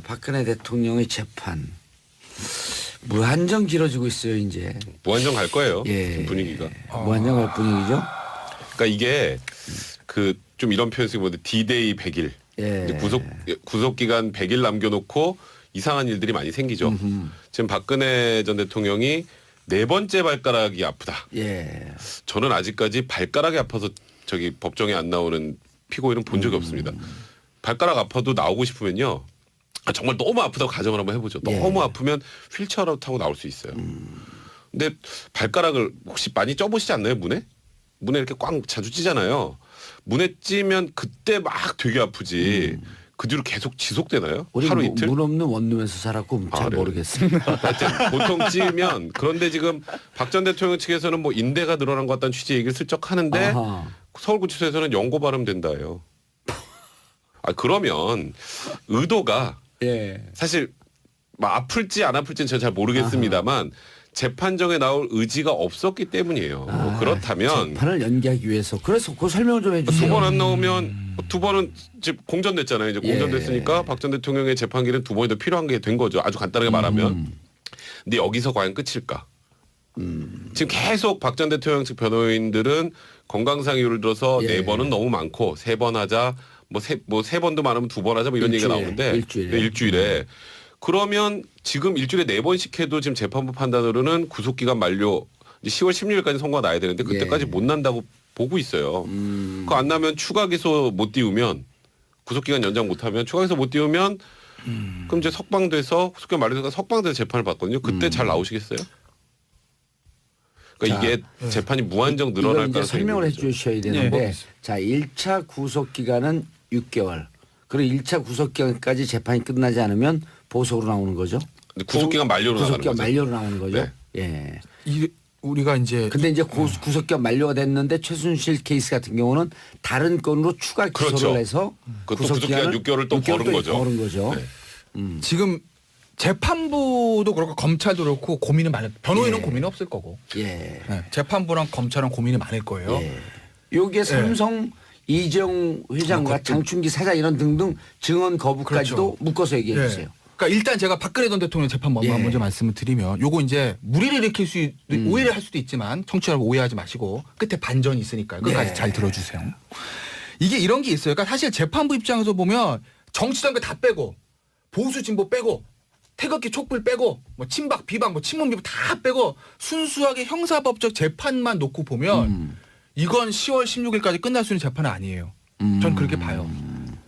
박근혜 대통령의 재판 무한정 길어지고 있어요 이제. 무한정 갈 거예요. 예. 지금 분위기가. 무한정 갈 분위기죠. 그러니까 이게 그 좀 이런 표현 쓰기 보면 D-Day 100일. 예. 구속 기간 100일 남겨놓고 이상한 일들이 많이 생기죠. 지금 박근혜 전 대통령이 네 번째 발가락이 아프다. 예. 저는 아직까지 발가락이 아파서 저기 법정에 안 나오는 피고인은 본 적이 없습니다. 발가락 아파도 나오고 싶으면요. 정말 너무 아프다고 가정을 한번 해보죠. 너무 아프면 휠체어라도 타고 나올 수 있어요. 근데 발가락을 혹시 많이 쪄보시지 않나요? 문에 이렇게 꽝 자주 찌잖아요. 문에 찌면 그때 막 되게 아프지. 그 뒤로 계속 지속되나요? 우리 하루 이틀? 문 없는 원룸에서 살았고 잘 네. 모르겠습니다. 하여튼 보통 찌면 그런데 지금 박 전 대통령 측에서는 뭐 인대가 늘어난 것 같다는 취지 얘기를 슬쩍 하는데 아하. 서울구치소에서는 연고 발음된다예요. 그러면 의도가 예. 사실 뭐 아플지 안 아플지는 제가 잘 모르겠습니다만 재판정에 나올 의지가 없었기 때문이에요. 그렇다면 재판을 연기하기 위해서 그래서 그 설명을 좀 해주세요. 두 번 안 나오면 두 번은 이제 공전됐잖아요. 이제 공전됐으니까 박 전 대통령의 재판기는 두 번이 더 필요한 게 된 거죠. 아주 간단하게 말하면. 근데 여기서 과연 끝일까? 지금 계속 박 전 대통령 측 변호인들은 건강상 이유를 들어서 네 번은 너무 많고 세 번 하자. 뭐 세 번도 많으면 두 번 하자 뭐 이런 얘기가 나오는데 일주일에. 그러면 지금 일주일에 네 번씩 해도 지금 재판부 판단으로는 구속기간 만료 10월 16일까지 선고가 나야 되는데 그때까지 못 난다고 보고 있어요. 그거 안 나면 추가 기소 못 띄우면 구속기간 연장 못하면 추가 기소 못 띄우면 그럼 이제 석방돼서 구속기간 만료돼서 석방돼서 재판을 받거든요. 그때 잘 나오시겠어요? 그러니까 자, 이게 재판이 무한정 늘어날 이제 가능성이 설명을 있는 거죠. 해주셔야 되는데 자 1차 구속기간은 6개월 그리고 1차 구속기간까지 재판이 끝나지 않으면 보석으로 나오는 거죠. 근데 구속기간 만료로 나가는 구속기간 거죠. 만료로 나오는 거죠. 네. 예. 우리가 이제 근데 이제 구속기간 만료가 됐는데 최순실 케이스 같은 경우는 다른 건으로 추가 기소를 그렇죠. 해서 그것도 구속기간 6개월을 또 벌은 거죠. 벌은 거죠. 네. 지금 재판부도 그렇고 검찰도 그렇고 고민이 많을 변호인은 고민이 없을 거고 예. 네. 재판부랑 검찰은 고민이 많을 거예요. 예. 요게 삼성 이재용 회장과 장충기 사장 이런 등등 증언 거부까지도 그렇죠. 묶어서 얘기해 주세요. 그러니까 일단 제가 박근혜 전 대통령 재판 먼저 말씀을 드리면 요거 이제 무리를 일으킬 수 오해를 할 수도 있지만 청취자 여러분 오해하지 마시고 끝에 반전이 있으니까요. 끝까지 잘 들어주세요. 이게 이런 게 있어요. 그러니까 사실 재판부 입장에서 보면 정치적인 거 다 빼고 보수 진보 빼고 태극기 촛불 빼고 뭐 친박 비박 뭐 친문 비박 다 빼고 순수하게 형사법적 재판만 놓고 보면 이건 10월 16일까지 끝날 수 있는 재판은 아니에요. 전 그렇게 봐요.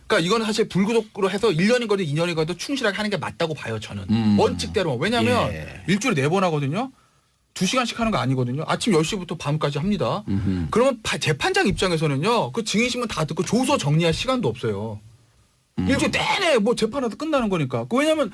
그러니까 이건 사실 불구속으로 해서 1년인 거든 2년인 거든 충실하게 하는 게 맞다고 봐요. 저는. 원칙대로. 왜냐하면 일주일에 4번 하거든요. 2시간씩 하는 거 아니거든요. 아침 10시부터 밤까지 합니다. 그러면 재판장 입장에서는요. 그 증인신문 다 듣고 조서 정리할 시간도 없어요. 일주일 내내 뭐 재판하다 끝나는 거니까. 왜냐하면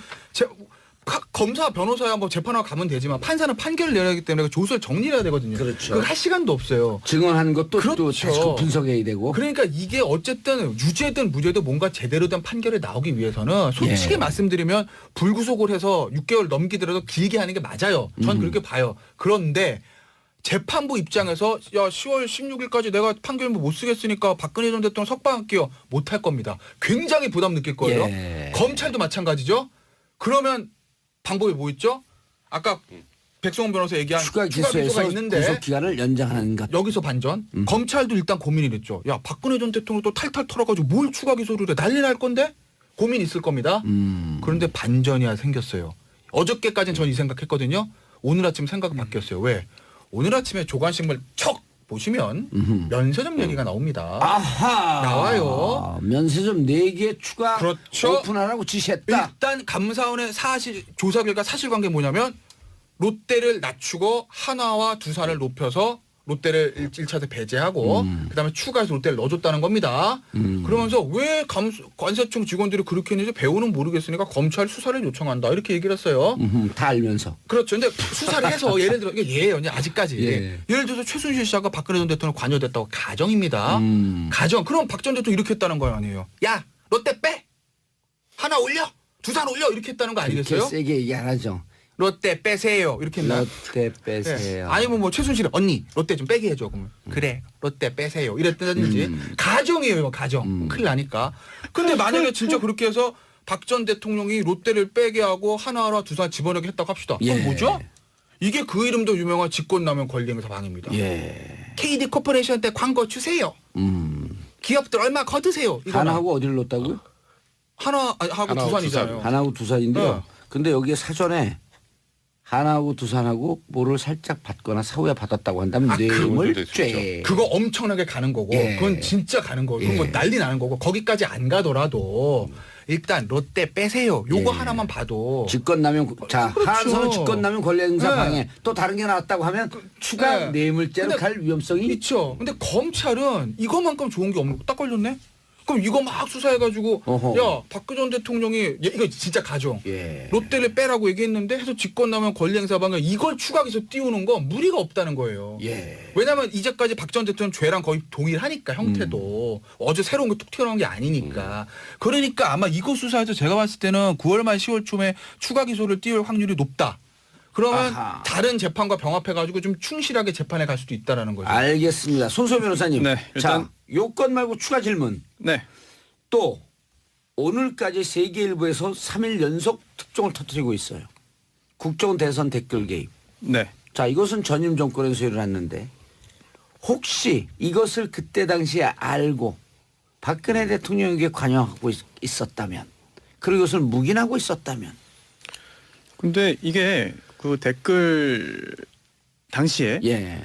검사, 변호사야 뭐 재판하고 가면 되지만 판사는 판결을 내야 하기 때문에 조서를 정리해야 되거든요. 그렇죠. 그걸 할 시간도 없어요. 증언한 것도 또 그렇죠. 다시 분석해야 되고. 그러니까 이게 어쨌든 유죄든 무죄든 뭔가 제대로 된 판결이 나오기 위해서는 솔직히 말씀드리면 불구속을 해서 6개월 넘기더라도 길게 하는 게 맞아요. 전 그렇게 봐요. 그런데 재판부 입장에서 야 10월 16일까지 내가 판결 못 쓰겠으니까 박근혜 전 대통령 석방할게요. 못할 겁니다. 굉장히 부담 느낄 거예요. 검찰도 마찬가지죠. 그러면 방법이 뭐 있죠? 아까 백성원 변호사 얘기한 추가 기소가 기소에서 있는데 구속 기간을 연장하는 것. 여기서 반전. 검찰도 일단 고민이 됐죠. 야 박근혜 전 대통령 또 탈탈 털어가지고 뭘 추가 기소를 해. 난리 날 건데 고민 있을 겁니다. 그런데 반전이 생겼어요. 어저께까지는 전 이 생각했거든요. 오늘 아침 생각이 바뀌었어요. 왜? 오늘 아침에 조간신문 척 보시면 면세점 얘기가 나옵니다. 아하. 나와요. 면세점 4개 추가 그렇죠. 오픈하라고 지시했다. 일단 감사원의 조사 결과 사실관계 뭐냐면 롯데를 낮추고 한화와 두산을 높여서 롯데를 1차에서 배제하고 그다음에 추가해서 롯데를 넣어줬다는 겁니다. 그러면서 왜 관세청 직원들이 그렇게 했는지 배우는 모르겠으니까 검찰 수사를 요청한다 이렇게 얘기를 했어요. 다 알면서. 그렇죠. 근데 수사를 해서 예를 들어 이게 예예요. 아직까지 예를 들어서 최순실 씨가 박근혜 전 대통령 관여됐다고 가정입니다. 가정. 그럼 박 전 대통령 이렇게 했다는 거 아니에요. 야 롯데 빼. 하나 올려. 두산 올려. 이렇게 했다는 거 아니겠어요? 이렇게 세게 얘기 안 하죠. 롯데 빼세요. 이렇게 했나? 롯데 빼세요. 아니면 뭐 최순실은 언니 롯데 좀 빼게 해줘. 그러면 그래 롯데 빼세요. 이랬다든지 가정이에요. 가정. 큰일 나니까. 근데 만약에 진짜 그렇게 해서 박 전 대통령이 롯데를 빼게 하고 하나하나 두산 집어넣게 했다고 합시다. 예. 그럼 뭐죠? 이게 그 이름도 유명한 직권남용 권리행사 방해입니다. 예. KD 코퍼레이션 때 광고 주세요. 기업들 얼마 거두세요. 이거는. 하나하고 어디를 놓았다고요? 하나하고 하나하고 두산이잖아요. 하나하고 두산인데요. 네. 근데 여기에 사전에 하나하고 두산하고 뭐를 살짝 받거나 사후에 받았다고 한다면 아, 뇌물죄. 그거 엄청나게 가는 거고 예. 그건 진짜 가는 거고 그건 뭐 난리 나는 거고 거기까지 안 가더라도 일단 롯데 빼세요. 요거 예. 하나만 봐도 직권남용 자 그렇죠. 한선 직권남용 권리행사 네. 방해 또 다른 게 나왔다고 하면 추가 네. 뇌물죄로 근데 갈 위험성이 그렇죠. 근데 검찰은 이거만큼 좋은 게 없는 거 딱 걸렸네. 그럼 이거 막 수사해가지고 어허. 야 박근혜 전 대통령이 이거 진짜 가정 예. 롯데를 빼라고 얘기했는데 해서 직권남용 권리행사 방해 이걸 추가해서 띄우는 건 무리가 없다는 거예요. 예. 왜냐하면 이제까지 박 전 대통령 죄랑 거의 동일하니까 형태도 어제 새로운 게 툭 튀어나온 게 아니니까 그러니까 아마 이거 수사해서 제가 봤을 때는 9월 말 10월 초에 추가 기소를 띄울 확률이 높다. 그러면 아하. 다른 재판과 병합해가지고 좀 충실하게 재판에 갈 수도 있다라는 거죠. 알겠습니다. 손소 변호사님. 네, 일단- 자 요건 말고 추가 질문. 네. 또 오늘까지 세계일보에서 3일 연속 특종을 터뜨리고 있어요. 국정 대선 댓글 개입. 네. 자 이것은 전임 정권에서 소리를 했는데 혹시 이것을 그때 당시에 알고 박근혜 대통령에게 관여하고 있었다면 그리고 이것을 묵인하고 있었다면 근데 이게 그 댓글 당시에 예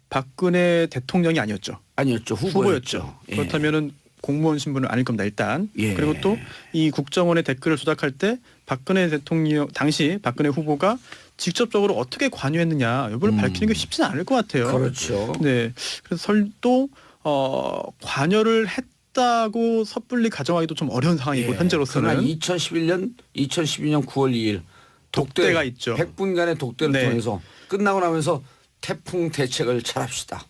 박근혜 대통령이 아니었죠. 아니었죠 후보였죠. 예. 그렇다면은 공무원 신분은 아닐 겁니다. 일단. 예. 그리고 또 이 국정원의 댓글을 조작할 때 박근혜 대통령 당시 박근혜 후보가 직접적으로 어떻게 관여했느냐 이걸 밝히는 게 쉽지는 않을 것 같아요. 그렇죠. 네. 그래서 설도 관여를 했다고 섣불리 가정하기도 좀 어려운 상황이고 예. 현재로서는 그러나 2012년 9월 2일 독대가 있죠. 100분간의 독대를 네. 통해서 끝나고 나면서 태풍 대책을 잘합시다.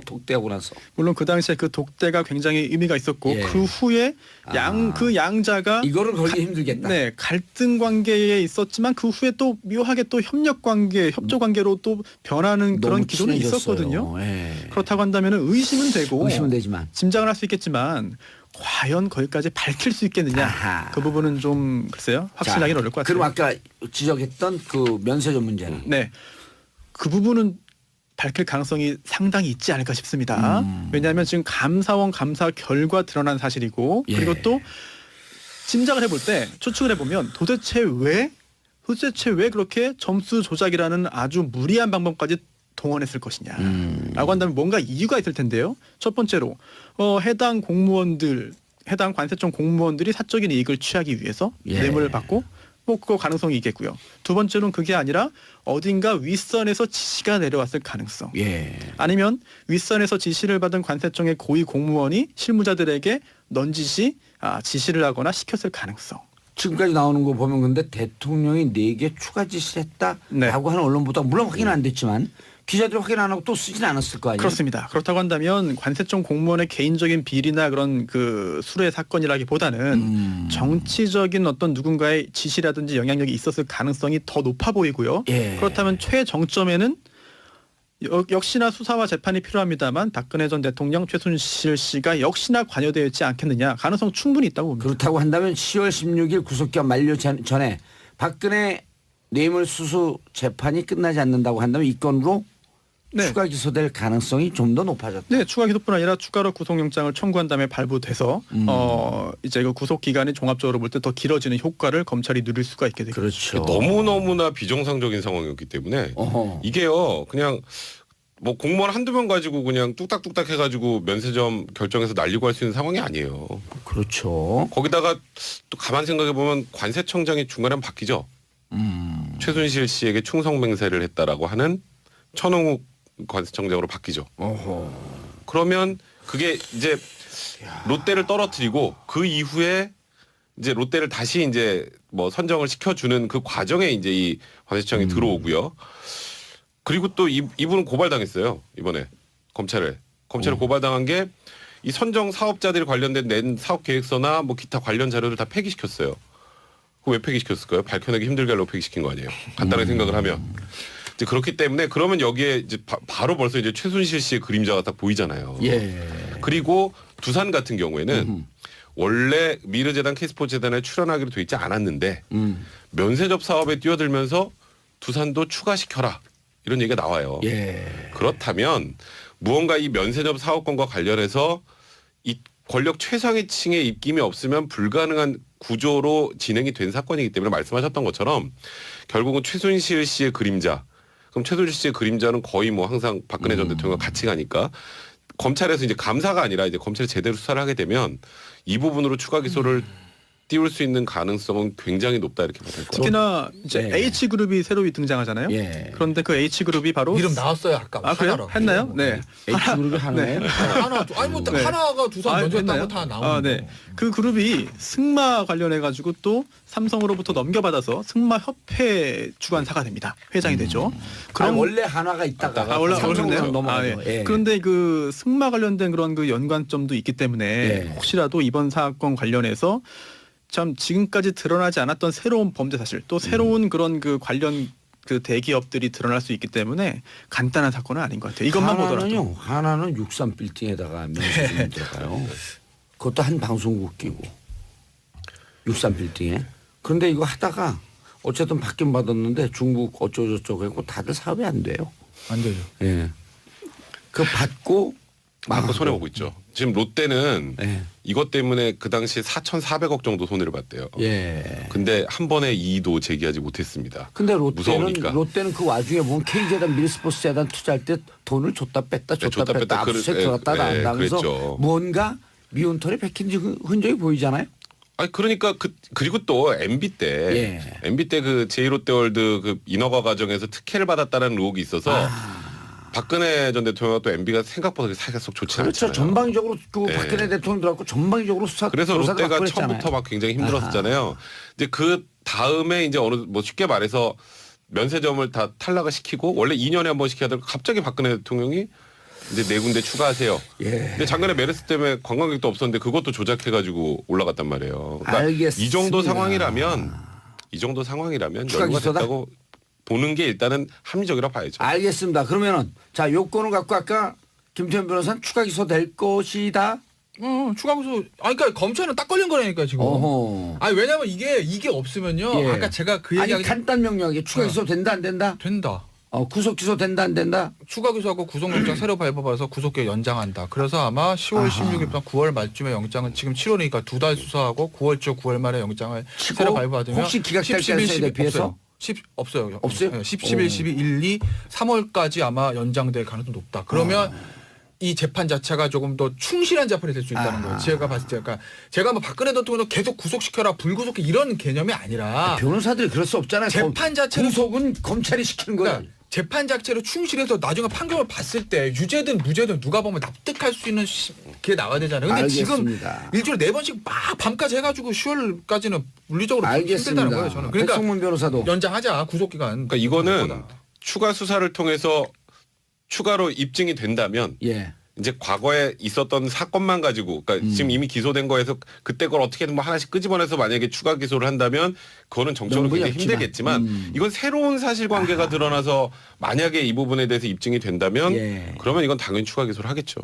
독대하고 나서. 물론 그 당시에 그 독대가 굉장히 의미가 있었고 예. 그 후에 아. 그 양자가 이거를 걸기 힘들겠다. 네 갈등 관계에 있었지만 그 후에 또 묘하게 또 협력 관계, 협조 관계로 또 변하는 그런 너무 기조는 친해졌어요. 있었거든요. 예. 그렇다고 한다면 의심은 되고 의심은 되지만 짐작을 할 수 있겠지만 과연 거기까지 밝힐 수 있겠느냐 아하. 그 부분은 좀 글쎄요 확신하기는 어려울 것 같아요. 그럼 아까 지적했던 그 면세점 문제는 네, 그 부분은 밝힐 가능성이 상당히 있지 않을까 싶습니다. 왜냐하면 지금 감사원 감사 결과 드러난 사실이고 예. 그리고 또 짐작을 해볼 때 추측을 해보면 도대체 왜 그렇게 점수 조작이라는 아주 무리한 방법까지 동원했을 것이냐 라고 한다면 뭔가 이유가 있을 텐데요. 첫 번째로 해당 관세청 공무원들이 사적인 이익을 취하기 위해서 예. 뇌물을 받고 뭐 그거 가능성이 있겠고요. 두 번째로는 그게 아니라 어딘가 윗선에서 지시가 내려왔을 가능성. 예. 아니면 윗선에서 지시를 받은 관세청의 고위 공무원이 실무자들에게 넌지시 지시를 하거나 시켰을 가능성. 지금까지 나오는 거 보면 근데 대통령이 4개 추가 지시를 했다라고 네. 하는 언론 보다 물론 확인은 안 됐지만 기자들이 확인 안 하고 또 쓰진 않았을 거 아니에요. 그렇습니다. 그렇다고 한다면 관세청 공무원의 개인적인 비리나 그런 그 수뢰 사건이라기보다는 정치적인 어떤 누군가의 지시라든지 영향력이 있었을 가능성이 더 높아 보이고요. 예. 그렇다면 최정점에는 역시나 수사와 재판이 필요합니다만 박근혜 전 대통령 최순실 씨가 역시나 관여되어 있지 않겠느냐 가능성 충분히 있다고 봅니다. 그렇다고 한다면 10월 16일 구속기간 만료 전에 박근혜 뇌물수수 재판이 끝나지 않는다고 한다면 이 건으로 네. 추가 기소될 가능성이 좀 더 높아졌다. 네, 추가 기소뿐 아니라 추가로 구속영장을 청구한 다음에 발부돼서 이제 그 구속 기간이 종합적으로 볼 때 더 길어지는 효과를 검찰이 누릴 수가 있게 되죠. 그렇죠. 너무너무나 비정상적인 상황이었기 때문에 어허. 이게요 그냥 뭐 공무원 한두 명 가지고 그냥 뚝딱뚝딱 해가지고 면세점 결정해서 날리고 할 수 있는 상황이 아니에요. 그렇죠. 거기다가 또 가만 생각해 보면 관세청장이 중간에 한번 바뀌죠. 최순실 씨에게 충성 맹세를 했다라고 하는 천홍욱 관세청장으로 바뀌죠. 어허. 그러면 그게 이제 롯데를 떨어뜨리고 그 이후에 이제 롯데를 다시 이제 뭐 선정을 시켜주는 그 과정에 이제 이 관세청이 들어오고요. 그리고 또 이분은 고발당했어요. 이번에 검찰에 고발당한 게 이 선정 사업자들이 관련된 낸 사업 계획서나 뭐 기타 관련 자료들 다 폐기시켰어요. 그거 왜 폐기시켰을까요? 밝혀내기 힘들게 하려고 폐기시킨 거 아니에요. 간단하게 생각을 하면. 이제 그렇기 때문에 그러면 여기에 이제 바로 벌써 이제 최순실 씨의 그림자가 딱 보이잖아요. 예. 그리고 두산 같은 경우에는 원래 미르재단 K스포츠재단에 출연하기로 돼 있지 않았는데 면세점 사업에 뛰어들면서 두산도 추가시켜라 이런 얘기가 나와요. 예. 그렇다면 무언가 이 면세점 사업권과 관련해서 이 권력 최상위층의 입김이 없으면 불가능한 구조로 진행이 된 사건이기 때문에 말씀하셨던 것처럼 결국은 최순실 씨의 그림자. 그럼 최순실 씨의 그림자는 거의 뭐 항상 박근혜 전 대통령과 같이 가니까 검찰에서 이제 감사가 아니라 이제 검찰이 제대로 수사를 하게 되면 이 부분으로 추가 기소를 띄울 수 있는 가능성은 굉장히 높다 이렇게 봐야 될 것 같아요. 특히나 이제 예. H그룹이 새로 등장하잖아요. 예. 그런데 그 H그룹이 바로 이름 나왔어요 아까. 아 그래요? 하나라고. 했나요? 네. H그룹이 하나예요? 하나. 아니 뭐 네. 하나가 두산 아, 면접 했나요? 따고 다 나오는 네. 거. 그 그룹이 승마 관련해 가지고 또 삼성으로부터 넘겨받아서 승마 협회 주관사가 됩니다. 회장이 되죠. 그럼 원래 하나가 있다가 원래 삼성으로 그렇네요. 넘어가죠. 예. 예. 그런데 그 승마 관련된 그런 그 연관점도 있기 때문에 예. 혹시라도 이번 사건 관련해서 참 지금까지 드러나지 않았던 새로운 범죄 사실 또 새로운 그런 그 관련 그 대기업들이 드러날 수 있기 때문에 간단한 사건은 아닌 것 같아요. 이것만 보더라도. 하나는요. 하나는 63 빌딩에다가 면세점이 들어가요. 그것도 한 방송국 끼고 63 빌딩에. 그런데 이거 하다가 어쨌든 받긴 받았는데 중국 어쩌고저쩌고 했고 다들 사업이 안 돼요. 안 되죠. 예. 그 받고 마음껏 손해 보고 있죠. 지금 롯데는 예. 이것 때문에 그 당시 4,400억 정도 손해를 봤대요. 예. 근데 한 번에 이의도 제기하지 못했습니다. 근데 무서우니까. 롯데는 그 와중에 보면 K재단 미르스포츠재단 투자할 때 돈을 줬다 뺐다 줬다 뺐다 압수수색 들어갔다 나온다면서 그랬죠. 뭔가 미운 털이 박힌 흔적이 보이잖아요. 아니 그러니까 그리고 또 MB 때 예. MB 때 그 제1롯데월드 그 인허가 과정에서 특혜를 받았다는 의혹이 있어서 박근혜 전 대통령과 또 MB가 생각보다 사이가 속 좋지 그렇죠. 않잖아요. 전방적으로 그 예. 박근혜 대통령 들어갔고 전방적으로 수사 그래서 조사도 롯데가 받고 그랬잖아요. 처음부터 막 굉장히 힘들었었잖아요. 이제 그 다음에 이제 어느 뭐 쉽게 말해서 면세점을 다 탈락을 시키고 원래 2년에 한 번씩 해야 되고 갑자기 박근혜 대통령이 이제 4군데 추가하세요. 예. 근데 작년에 메르스 때문에 관광객도 없었는데 그것도 조작해가지고 올라갔단 말이에요. 그러니까 알겠습니다. 이 정도 상황이라면 추가 여유가 기소다? 됐다고 보는 게 일단은 합리적이라고 봐야죠. 알겠습니다. 그러면은 자 요건을 갖고 아까 김태현 변호사는 추가 기소될 것이다. 추가 기소. 아 그러니까 검찰은 딱 걸린 거라니까 지금. 어허. 아니 왜냐면 이게 없으면요. 예. 아까 제가 그 아니 얘기하기 간단 명료하게 추가 기소 된다 안 된다? 된다. 구속 기소 된다 안 된다? 추가 기소하고 구속영장 새로 발부받아서 구속기일 연장한다. 그래서 아마 10월 16일부터 9월 말쯤에 영장은 지금 7월이니까 2달 수사하고 9월 초 9월 말에 영장을 치고 새로 발부받으면 혹시 기각될 10, 11, 가능성에 12 대비해서? 없어요. 없어요? 네, 10, 11, 12, 1, 2, 3월까지 아마 연장될 가능성이 높다. 그러면 이 재판 자체가 조금 더 충실한 재판이 될 수 있다는 거예요. 제가 봤을 때, 그러니까 제가 뭐 박근혜 대통령도 계속 구속시켜라, 불구속해 이런 개념이 아니라 변호사들이 그럴 수 없잖아요. 재판 자체는 구속은 검찰이 시키는 거야. 그러니까 재판 자체로 충실해서 나중에 판결을 봤을 때 유죄든 무죄든 누가 보면 납득할 수 있는 게 나와야 되잖아요. 근데 알겠습니다. 지금 일주일에 4번씩 막 밤까지 해가지고 10월까지는 물리적으로 힘들다는 거예요. 저는. 그러니까 백성문 변호사도 연장하자 구속기간. 그러니까 이거는 추가 수사를 통해서 추가로 입증이 된다면 예. 이제 과거에 있었던 사건만 가지고 그러니까 지금 이미 기소된 거에서 그때 걸 어떻게든 뭐 하나씩 끄집어내서 만약에 추가 기소를 한다면 그거는 정적으로 명분이 굉장히 없지만. 힘들겠지만 이건 새로운 사실관계가 드러나서 만약에 이 부분에 대해서 입증이 된다면 예. 그러면 이건 당연히 추가 기소를 하겠죠.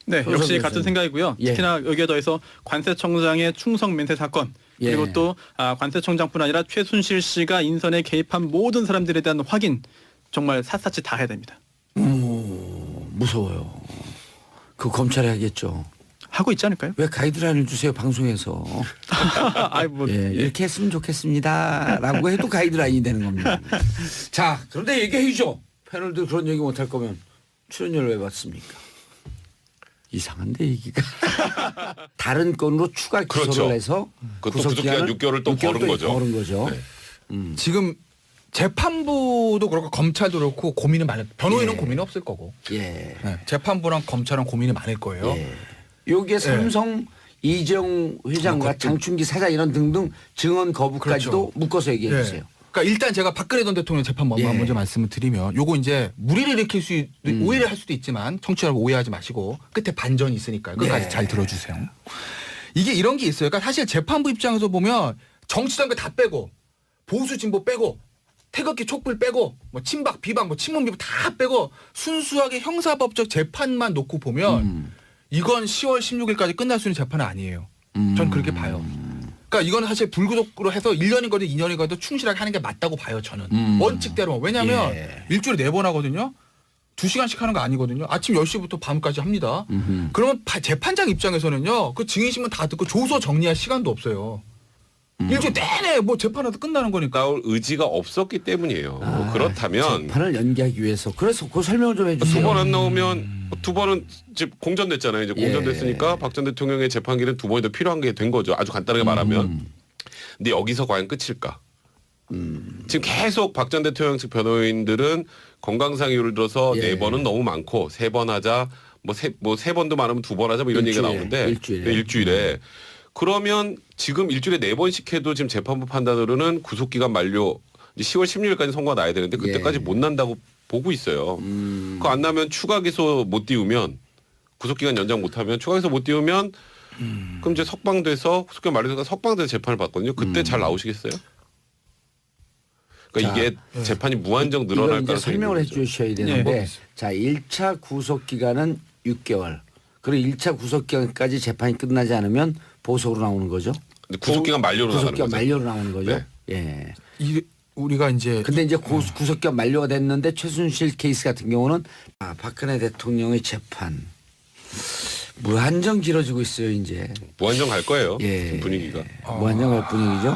네, 변호사 역시 교수님. 같은 생각이고요. 예. 특히나 여기에 더해서 관세청장의 충성 면세 사건 예. 그리고 또 관세청장뿐 아니라 최순실 씨가 인선에 개입한 모든 사람들에 대한 확인 정말 샅샅이 다 해야 됩니다. 무서워요. 그 검찰이 하겠죠. 하고 있지 않을까요? 왜 가이드라인을 주세요 방송에서. 아이 뭐 예, 이렇게 했으면 좋겠습니다라고 해도 가이드라인이 되는 겁니다. 자, 그런데 얘기해주죠. 패널도 그런 얘기 못할 거면 출연료를 왜 받습니까? 이상한데 얘기가. 다른 건으로 추가 기소를 그렇죠. 해서 그것도 구속기간 6개월을 또 벌은 거죠. 벌은 거죠. 네. 지금 재판부도 그렇고 검찰도 그렇고 고민이 많을 변호인은 예. 고민이 없을 거고 예. 네, 재판부랑 검찰은 고민이 많을 거예요. 예. 여기에 삼성 이재용 회장과 그것도- 장충기 사장 이런 등등 증언 거부까지도 그렇죠. 묶어서 얘기해 예. 주세요. 그러니까 일단 제가 박근혜 전 대통령 재판 예. 먼저 말씀을 드리면 요거 이제 무리를 일으킬 수 오해를 할 수도 있지만 청취자 여러분 오해하지 마시고 끝에 반전이 있으니까요. 끝까지 예. 잘 들어주세요. 이게 이런 게 있어요. 그러니까 사실 재판부 입장에서 보면 정치적인 거 다 빼고 보수 진보 빼고 태극기 촛불 빼고 뭐 친박 비박 뭐 친문 비박 다 빼고 순수하게 형사법적 재판만 놓고 보면 이건 10월 16일까지 끝날 수 있는 재판은 아니에요. 전 그렇게 봐요. 그러니까 이거는 사실 불구속으로 해서 1년이 거든 2년이 거든 충실하게 하는 게 맞다고 봐요. 저는. 원칙대로. 왜냐하면 예. 일주일에 4번 하거든요. 2시간씩 하는 거 아니거든요. 아침 10시부터 밤까지 합니다. 그러면 재판장 입장에서는요. 그 증인신문 다 듣고 조서 정리할 시간도 없어요. 일주일 내내 뭐 재판하다 끝나는 거니까. 나올 의지가 없었기 때문이에요. 그렇다면 재판을 연기하기 위해서. 그래서 그 설명을 좀 해주세요. 두 번 안 나오면 두 번은 이제 공전됐잖아요. 이제 공전됐으니까 박 전 대통령의 재판기는 두 번이 더 필요한 게 된 거죠. 아주 간단하게 말하면. 근데 여기서 과연 끝일까? 지금 계속 박 전 대통령 측 변호인들은 건강상 이유를 들어서 예. 4번은 너무 많고 3번 하자 뭐 세 번도 많으면 2번 하자 뭐 이런 얘기가 나오는데 일주일에 그러면 지금 일주일에 4번씩 해도 지금 재판부 판단으로는 구속기간 만료 이제 10월 16일까지 선고가 나야 되는데 그때까지 예. 못 난다고 보고 있어요. 그거 안 나면 추가 기소 못 띄우면 구속기간 연장 못하면 추가 기소 못 띄우면 그럼 이제 석방돼서 구속기간 만료돼서 석방돼서 재판을 받거든요. 그때 잘 나오시겠어요? 그러니까 자, 이게 재판이 무한정 이걸 늘어날 이제 가능성이 설명을 있는 거죠. 해주셔야 되는데 예. 자 1차 구속기간은 6개월 그리고 1차 구속기간까지 재판이 끝나지 않으면 보석으로 나오는 거죠. 근데 구속기간 만료로 나가는 구속기간 거죠. 만료로 나오는 거죠. 네. 예. 우리가 이제 근데 이제 구속기간 만료가 됐는데 최순실 케이스 같은 경우는 박근혜 대통령의 재판 무한정 길어지고 있어요 이제. 무한정 갈 거예요. 예. 지금 분위기가. 무한정 갈 분위기죠.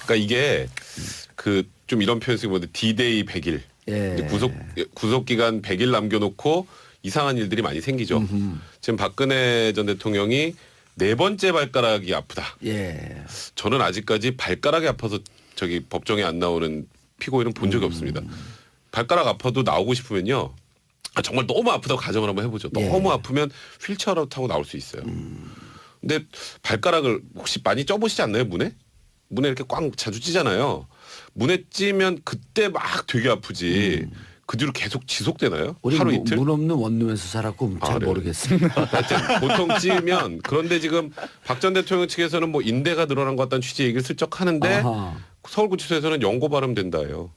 그러니까 이게 그 좀 이런 표현 쓰기 보는데 D-Day 100일. 예. 이제 구속기간 100일 남겨놓고 이상한 일들이 많이 생기죠. 지금 박근혜 전 대통령이 4번째 발가락이 아프다. 예. 저는 아직까지 발가락이 아파서 저기 법정에 안 나오는 피고인은 본 적이 없습니다. 발가락 아파도 나오고 싶으면요. 정말 너무 아프다고 가정을 한번 해보죠. 예. 너무 아프면 휠체어라도 타고 나올 수 있어요. 근데 발가락을 혹시 많이 쪄보시지 않나요? 문에 이렇게 꽝 자주 찌잖아요. 문에 찌면 그때 막 되게 아프지. 그 뒤로 계속 지속되나요? 우리 하루 이틀? 문 없는 원룸에서 살았고 잘 그래요? 모르겠습니다. 하여튼 보통 찌면 그런데 지금 박 전 대통령 측에서는 뭐 인대가 늘어난 것 같다는 취지의 얘기를 슬쩍 하는데 아하. 서울구치소에서는 연고 발음된다예요.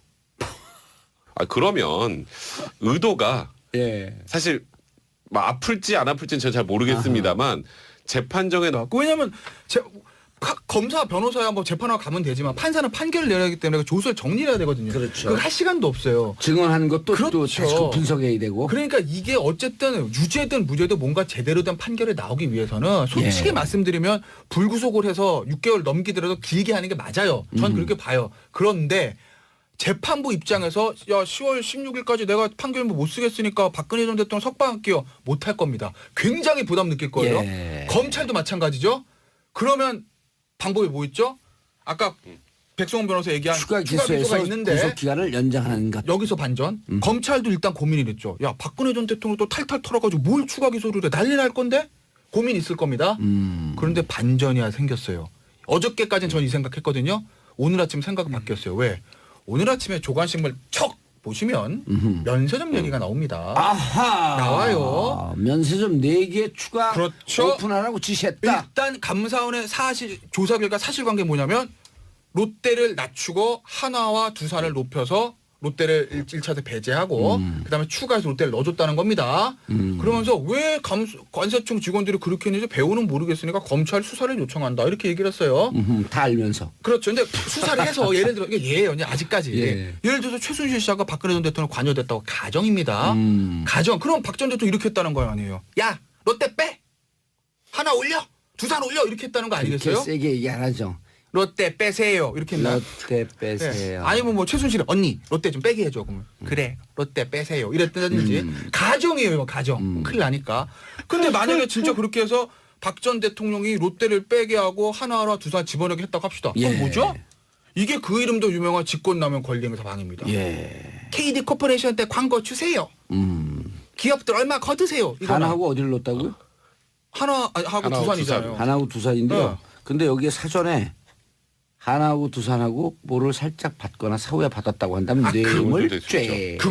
그러면 의도가 예. 사실 뭐 아플지 안 아플지는 제가 잘 모르겠습니다만 재판정에 왜냐하면 검사 변호사야 뭐 재판하고 가면 되지만 판사는 판결을 내야 하기 때문에 조서를 정리해야 되거든요. 그렇죠. 그걸 할 시간도 없어요. 증언하는 것도 또 그렇죠. 다시 그 분석해야 되고. 그러니까 이게 어쨌든 유죄든 무죄든 뭔가 제대로 된 판결이 나오기 위해서는 솔직히 예. 말씀드리면 불구속을 해서 6개월 넘기더라도 길게 하는 게 맞아요. 전 그렇게 봐요. 그런데 재판부 입장에서 야 10월 16일까지 내가 판결문 못 쓰겠으니까 박근혜 전 대통령 석방할게요. 못할 겁니다. 굉장히 부담 느낄 거예요. 예. 검찰도 마찬가지죠. 그러면 방법이 뭐 있죠? 아까 백성원 변호사 얘기한 추가 기소가 기소해서 있는데 구속 기간을 연장하는 것. 여기서 반전. 검찰도 일단 고민이 됐죠. 야 박근혜 전 대통령 또 탈탈 털어가지고 뭘 추가 기소를 해 난리 날 건데 고민 있을 겁니다. 그런데 반전이 생겼어요. 어저께까지는 전 이 생각했거든요. 오늘 아침 생각은 바뀌었어요. 왜? 오늘 아침에 조간신문 척 보시면 면세점 얘기가 나옵니다. 아하. 나와요. 면세점 4개 추가 그렇죠. 오픈하라고 지시했다. 일단 감사원의 조사 결과 사실관계 뭐냐면 롯데를 낮추고 하나와 두산을 높여서 롯데를 1차대 배제하고 그다음에 추가해서 롯데를 넣어줬다는 겁니다. 그러면서 왜 관세청 직원들이 그렇게 했는지 배우는 모르겠으니까 검찰 수사를 요청한다 이렇게 얘기를 했어요. 다 알면서. 그렇죠. 근데 수사를 해서 예를 들어 이게 예예요. 아직까지 예. 예를 들어서 최순실 씨가 박근혜 전 대통령 관여됐다고 가정입니다. 가정. 그럼 박 전 대통령 이렇게 했다는 거 아니에요. 야 롯데 빼 하나 올려 두산 올려 이렇게 했다는 거 이렇게 아니겠어요? 세게 얘기 안 하죠. 롯데 빼세요 이렇게 했나? 롯데 빼세요. 네. 아니면 뭐 최순실이 언니 롯데 좀 빼게 해줘 그러면 그래 롯데 빼세요 이랬다든지 가정이에요 가정 큰일 나니까. 근데 만약에 진짜 그렇게 해서 박 전 대통령이 롯데를 빼게 하고 하나하나 두산 집어넣게 했다고 합시다. 그럼 예. 뭐죠? 이게 그 이름도 유명한 직권남용 권리행사 방해입니다. 예. KD 코퍼레이션 때 광고 주세요. 기업들 얼마 거두세요. 이거는. 하나하고 어디를 넣었다고요? 하나하고 하나하고 두산이잖아요. 두산. 하나하고 두산인데요. 네. 근데 여기에 사전에 하나하고 두산하고 뭐를 살짝 받거나 사후에 받았다고 한다면 그건 좀 뇌물 될 수 죄. 있죠.